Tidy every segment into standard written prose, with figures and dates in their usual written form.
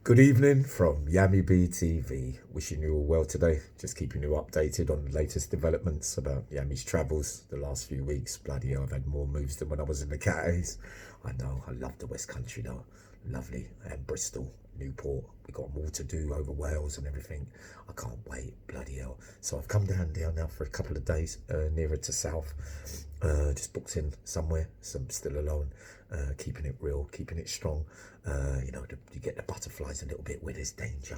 Good evening from Yami BTV. Wishing you all well today. Just keeping you updated on the latest developments about Yami's travels the last few weeks. Bloody hell, I've had more moves than when I was in the Cattays. I know, I love the West Country though. Lovely. And Bristol, Newport. We got more to do over Wales and everything. I can't wait. Bloody hell. So I've come down there now for a couple of days, nearer to South. Just booked in somewhere, so I'm still alone, keeping it real, keeping it strong. You get the butterflies a little bit where there's danger,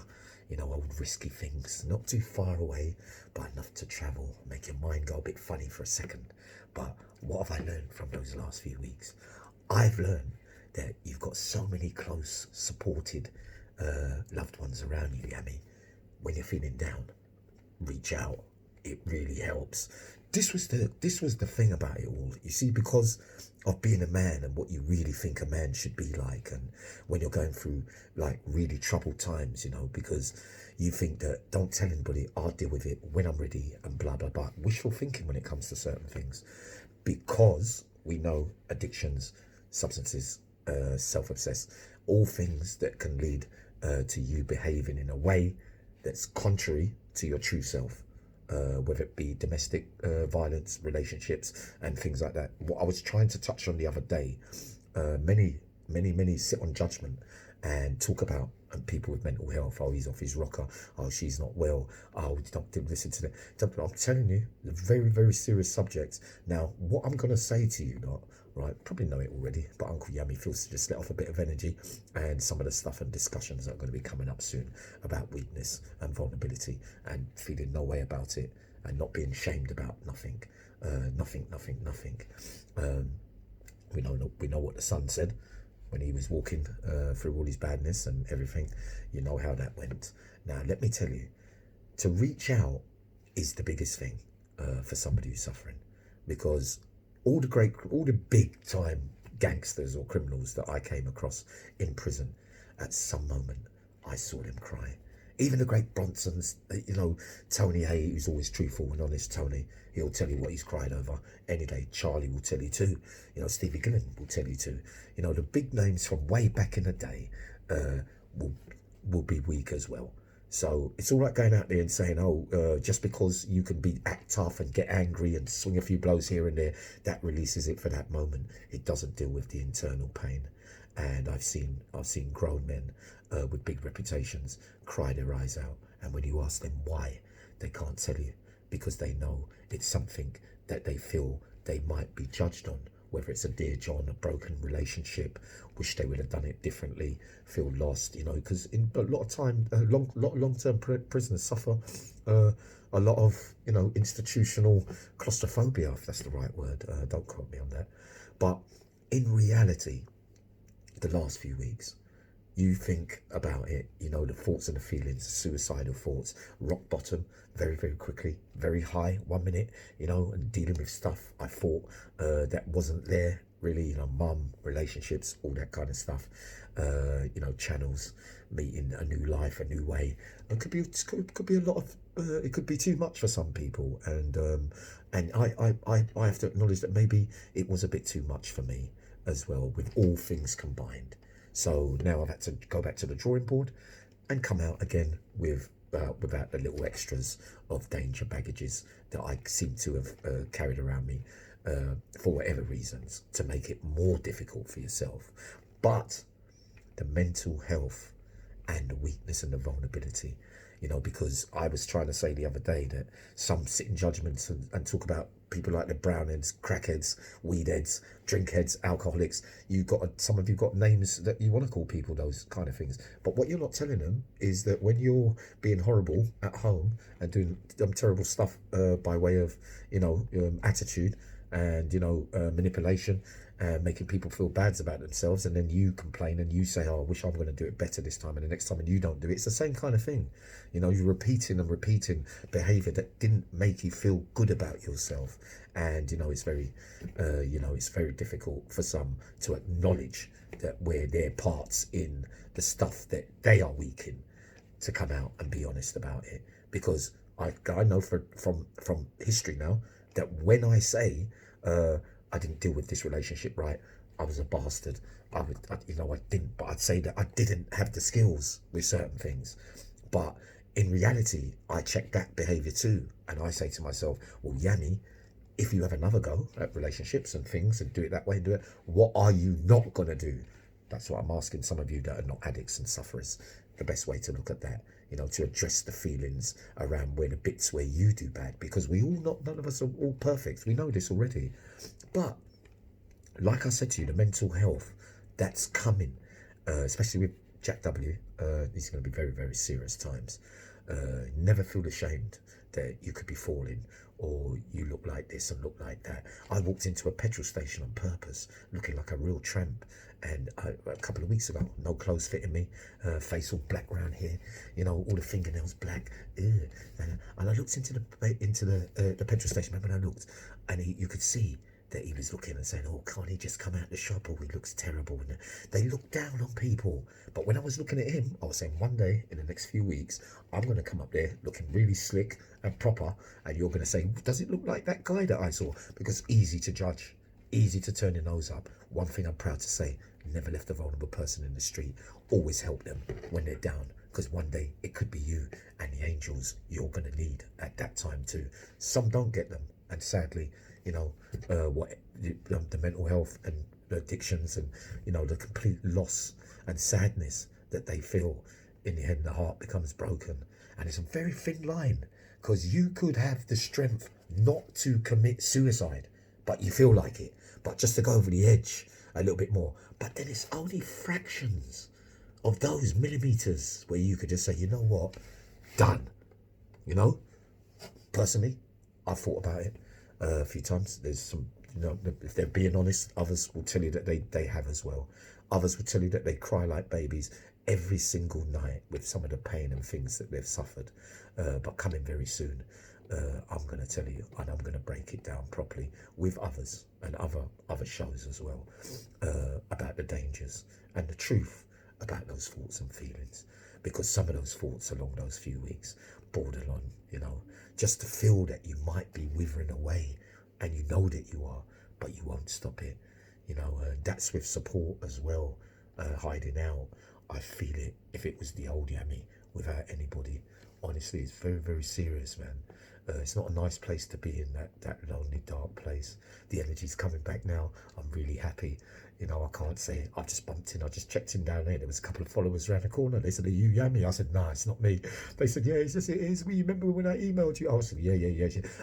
old risky things, not too far away, but enough to travel, make your mind go a bit funny for a second. But what have I learned from those last few weeks? I've learned that you've got so many close, supported loved ones around you, Yami. When you're feeling down, reach out. It really helps. This was the thing about it all. You see, because of being a man and what you really think a man should be like, and when you're going through like really troubled times, because you think that don't tell anybody, I'll deal with it when I'm ready and blah blah blah. Wishful thinking when it comes to certain things, because we know addictions, substances, self-obsessed, all things that can lead to you behaving in a way that's contrary to your true self, whether it be domestic violence, relationships, and things like that. What I was trying to touch on the other day, many sit on judgment and talk about people with mental health. Oh, he's off his rocker. Oh, she's not well. Oh, don't listen to that. I'm telling you, very, very serious subjects. Now, what I'm going to say to you, not right, probably know it already, but Uncle Yummy feels to just let off a bit of energy, and some of the stuff and discussions that are going to be coming up soon about weakness and vulnerability and feeling no way about it and not being shamed about nothing. Nothing. We know what the son said when he was walking through all his badness and everything. You know how that went. Now, let me tell you, to reach out is the biggest thing for somebody who's suffering, because all the big time gangsters or criminals that I came across in prison, at some moment I saw them cry. Even the great Bronsons, Tony Hay, who's always truthful and honest. Tony, he'll tell you what he's cried over any day. Charlie will tell you too. Stevie Gillen will tell you too. The big names from way back in the day will be weak as well. So it's all right going out there and saying, just because you can act tough and get angry and swing a few blows here and there, that releases it for that moment. It doesn't deal with the internal pain. And I've seen grown men with big reputations cry their eyes out. And when you ask them why, they can't tell you, because they know it's something that they feel they might be judged on. Whether it's a dear John, a broken relationship, wish they would have done it differently, feel lost, because in a lot of time, long-term prisoners suffer a lot of, institutional claustrophobia, if that's the right word. Don't quote me on that. But in reality, the last few weeks, you think about it, the thoughts and the feelings, suicidal thoughts, rock bottom, very, very quickly, very high, 1 minute, and dealing with stuff I thought that wasn't there, really, mum, relationships, all that kind of stuff, channels, meeting a new life, a new way. It could be a lot of, it could be too much for some people, and I have to acknowledge that maybe it was a bit too much for me as well, with all things combined. So now I've had to go back to the drawing board and come out again without the little extras of danger baggages that I seem to have carried around me for whatever reasons, to make it more difficult for yourself. But the mental health and the weakness and the vulnerability, because I was trying to say the other day that some sit in judgments and talk about people like the brownheads, crackheads, weedheads, drinkheads, alcoholics. Some of you got names that you want to call people those kind of things. But what you're not telling them is that when you're being horrible at home and doing terrible stuff by way of, attitude and, manipulation, and making people feel bad about themselves, and then you complain and you say, I wish I'm going to do it better this time, and the next time and you don't do it, it's the same kind of thing. You're repeating behavior that didn't make you feel good about yourself. And it's very it's very difficult for some to acknowledge that where their parts in the stuff that they are weak in, to come out and be honest about it. Because I know from history now that when I say I didn't deal with this relationship right, I was a bastard. I didn't, but I'd say that I didn't have the skills with certain things. But in reality, I check that behavior too. And I say to myself, well, Yanni, if you have another go at relationships and things and do it that way and do it, what are you not going to do? That's what I'm asking some of you that are not addicts and sufferers. The best way to look at that, to address the feelings around where the bits where you do bad, because none of us are all perfect. We know this already. But like I said to you, the mental health that's coming, especially with Jack W. These are going to be very, very serious times. Never feel ashamed that you could be falling or you look like this and look like that. I walked into a petrol station on purpose, looking like a real tramp. And a couple of weeks ago, no clothes fitting me, face all black round here, all the fingernails black. And I looked into the petrol station. Remember, when I looked, and you could see that he was looking and saying, oh, can't he just come out the shop? Oh, he looks terrible. And they look down on people. But when I was looking at him, I was saying one day in the next few weeks, I'm going to come up there looking really slick and proper. And you're going to say, does it look like that guy that I saw? Because easy to judge, easy to turn your nose up. One thing I'm proud to say, never left a vulnerable person in the street. Always help them when they're down. Because one day it could be you and the angels you're going to need at that time too. Some don't get them. And sadly, the mental health and the addictions and, the complete loss and sadness that they feel in the head and the heart becomes broken. And it's a very thin line, because you could have the strength not to commit suicide, but you feel like it, but just to go over the edge a little bit more. But then it's only fractions of those millimeters where you could just say, you know what, done. Personally, I've thought about it a few times. There's some, if they're being honest, others will tell you that they have as well. Others will tell you that they cry like babies every single night with some of the pain and things that they've suffered. But coming very soon, I'm going to tell you, and I'm going to break it down properly with others and other shows as well, about the dangers and the truth about those thoughts and feelings. Because some of those thoughts along those few weeks bordered on, just to feel that you might be withering away, and you know that you are, but you won't stop it. That's with support as well, hiding out. I feel it if it was the old Yami without anybody. Honestly, it's very, very serious, man. It's not a nice place to be in, that lonely, dark place. The energy's coming back now. I'm really happy. I can't say I've just bumped in. I just checked in down there. There was a couple of followers around the corner. They said, are you Yami? I said, nah, it's not me. They said, yeah, it is. We remember when I emailed you? I said, yeah.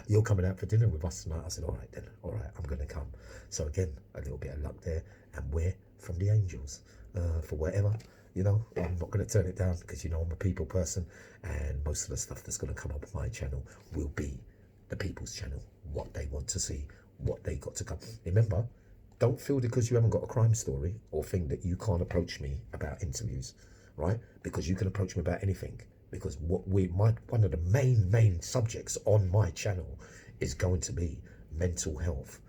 You're coming out for dinner with us tonight. I said, all right, then. All right, I'm going to come. So again, a little bit of luck there. And we're from the angels for whatever. I'm not going to turn it down, because I'm a people person, and most of the stuff that's going to come up on my channel will be the people's channel, what they want to see, what they got to come. Remember, don't feel because you haven't got a crime story or thing that you can't approach me about interviews, right? Because you can approach me about anything, because one of the main subjects on my channel is going to be mental health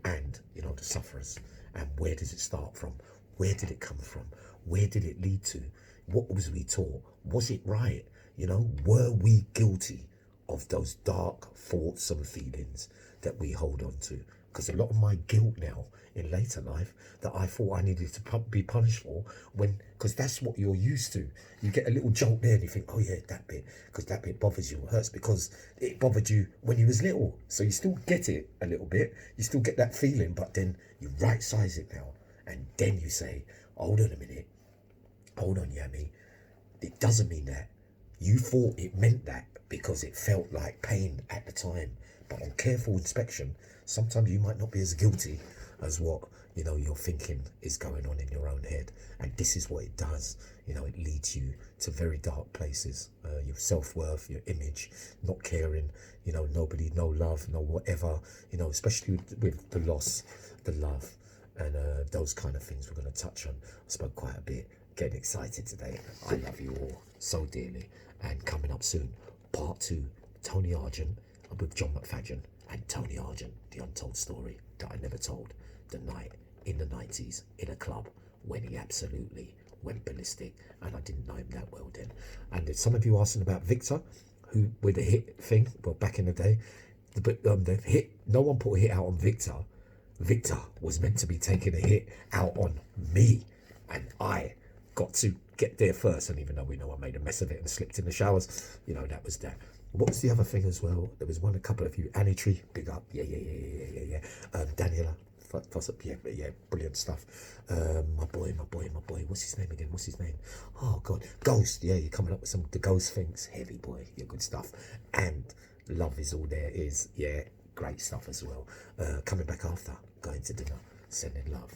and, the sufferers, and where does it start from? Where did it come from? Where did it lead to? What was we taught? Was it right? Were we guilty of those dark thoughts and feelings that we hold on to? Because a lot of my guilt now in later life that I thought I needed to be punished for, because that's what you're used to. You get a little jolt there and you think, oh yeah, that bit, because that bit bothers you, hurts because it bothered you when you was little. So you still get it a little bit. You still get that feeling, but then you right size it now. And then you say, hold on a minute. Hold on, Yami. It doesn't mean that. You thought it meant that because it felt like pain at the time. But on careful inspection, sometimes you might not be as guilty as what, you're thinking is going on in your own head. And this is what it does. It leads you to very dark places. Your self-worth, your image, not caring, nobody, no love, no whatever, especially with the loss, the love. And those kind of things we're going to touch on. I spoke quite a bit. Getting excited today. I love you all so dearly. And coming up soon, part 2, Tony Argent with John McFadden and Tony Argent, the untold story that I never told. The night in the 90s in a club when he absolutely went ballistic, and I didn't know him that well then. And there's some of you asking about Victor, who with the hit thing. Well, back in the day, the hit. No one put a hit out on Victor Victor was meant to be taking a hit out on me, and I got to get there first. And even though we know I made a mess of it and slipped in the showers, you know, that was that. What was the other thing as well? There was a couple of you. Annie Tree, big up. Yeah. Daniela, toss up. Yeah, brilliant stuff. My boy. What's his name again? Oh, God. Ghost. Yeah, you're coming up with some the Ghost things. Heavy boy. Yeah, good stuff. And Love Is All There Is. Yeah, great stuff as well. Coming back after, going to dinner, sending love.